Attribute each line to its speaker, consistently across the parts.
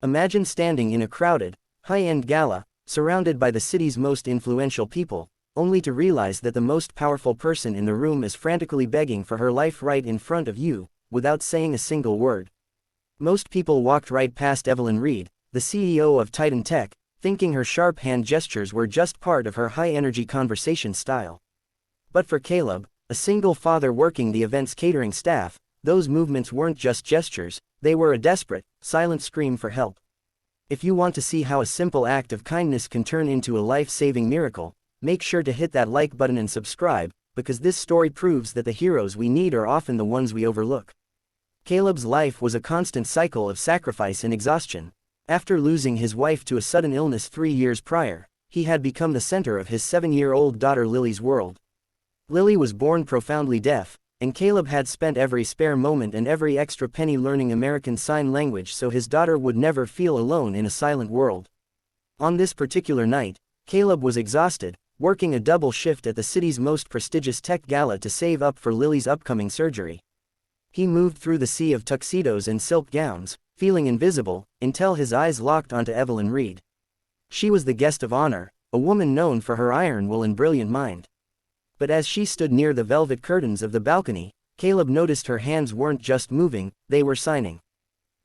Speaker 1: Imagine standing in a crowded, high-end gala, surrounded by the city's most influential people, only to realize that the most powerful person in the room is frantically begging for her life right in front of you, without saying a single word. Most people walked right past Evelyn Reed, the CEO of Titan Tech, thinking her sharp hand gestures were just part of her high-energy conversation style. But for Caleb, a single father working the event's catering staff, those movements weren't just gestures, they were a desperate, silent scream for help. If you want to see how a simple act of kindness can turn into a life-saving miracle, make sure to hit that like button and subscribe, because this story proves that the heroes we need are often the ones we overlook. Caleb's life was a constant cycle of sacrifice and exhaustion. After losing his wife to a sudden illness 3 years prior, he had become the center of his 7-year-old daughter Lily's world. Lily was born profoundly deaf, and Caleb had spent every spare moment and every extra penny learning American Sign Language so his daughter would never feel alone in a silent world. On this particular night, Caleb was exhausted, working a double shift at the city's most prestigious tech gala to save up for Lily's upcoming surgery. He moved through the sea of tuxedos and silk gowns, feeling invisible, until his eyes locked onto Evelyn Reed. She was the guest of honor, a woman known for her iron will and brilliant mind. But as she stood near the velvet curtains of the balcony, Caleb noticed her hands weren't just moving, they were signing.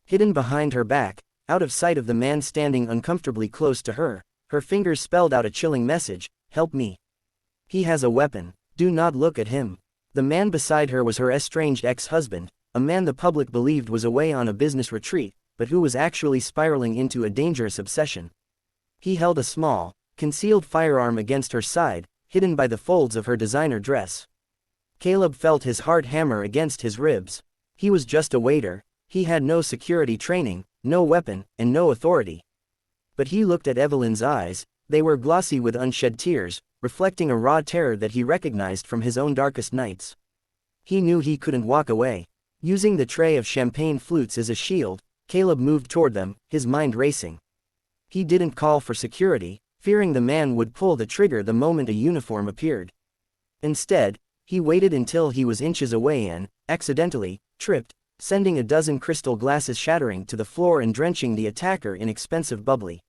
Speaker 1: Hidden behind her back, out of sight of the man standing uncomfortably close to her, her fingers spelled out a chilling message: "Help me. He has a weapon, do not look at him." The man beside her was her estranged ex-husband, a man the public believed was away on a business retreat, but who was actually spiraling into a dangerous obsession. He held a small, concealed firearm against her side, hidden by the folds of her designer dress. Caleb felt his heart hammer against his ribs. He was just a waiter, he had no security training, no weapon, and no authority. But he looked at Evelyn's eyes, they were glossy with unshed tears, reflecting a raw terror that he recognized from his own darkest nights. He knew he couldn't walk away. Using the tray of champagne flutes as a shield, Caleb moved toward them, his mind racing. He didn't call for security, fearing the man would pull the trigger the moment a uniform appeared. Instead, he waited until he was inches away and, accidentally, tripped, sending a dozen crystal glasses shattering to the floor and drenching the attacker in expensive bubbly.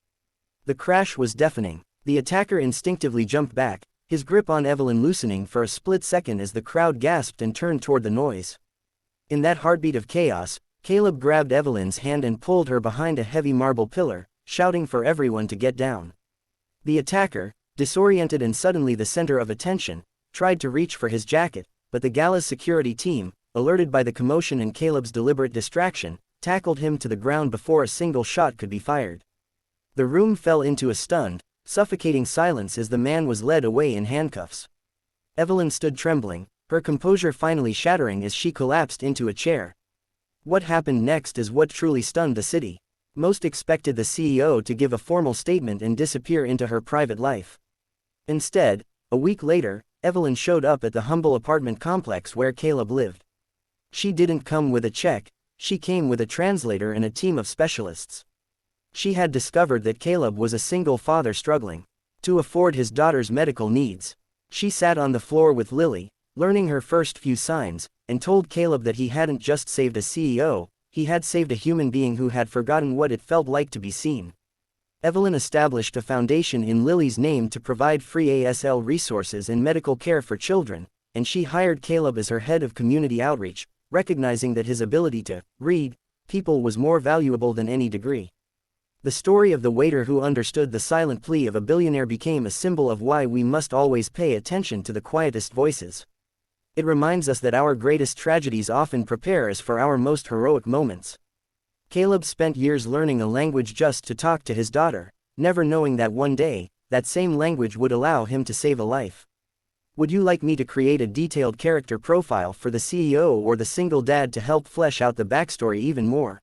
Speaker 1: The crash was deafening. The attacker instinctively jumped back, his grip on Evelyn loosening for a split second as the crowd gasped and turned toward the noise. In that heartbeat of chaos, Caleb grabbed Evelyn's hand and pulled her behind a heavy marble pillar, shouting for everyone to get down. The attacker, disoriented and suddenly the center of attention, tried to reach for his jacket, but the gala's security team, alerted by the commotion and Caleb's deliberate distraction, tackled him to the ground before a single shot could be fired. The room fell into a stunned, suffocating silence as the man was led away in handcuffs. Evelyn stood trembling, her composure finally shattering as she collapsed into a chair. What happened next is what truly stunned the city. Most expected the CEO to give a formal statement and disappear into her private life. Instead, a week later, Evelyn showed up at the humble apartment complex where Caleb lived. She didn't come with a check, she came with a translator and a team of specialists. She had discovered that Caleb was a single father struggling to afford his daughter's medical needs. She sat on the floor with Lily, learning her first few signs, and told Caleb that he hadn't just saved a CEO, he had saved a human being who had forgotten what it felt like to be seen. Evelyn established a foundation in Lily's name to provide free ASL resources and medical care for children, and she hired Caleb as her head of community outreach, recognizing that his ability to read people was more valuable than any degree. The story of the waiter who understood the silent plea of a billionaire became a symbol of why we must always pay attention to the quietest voices. It reminds us that our greatest tragedies often prepare us for our most heroic moments. Caleb spent years learning a language just to talk to his daughter, never knowing that one day, that same language would allow him to save a life. Would you like me to create a detailed character profile for the CEO or the single dad to help flesh out the backstory even more?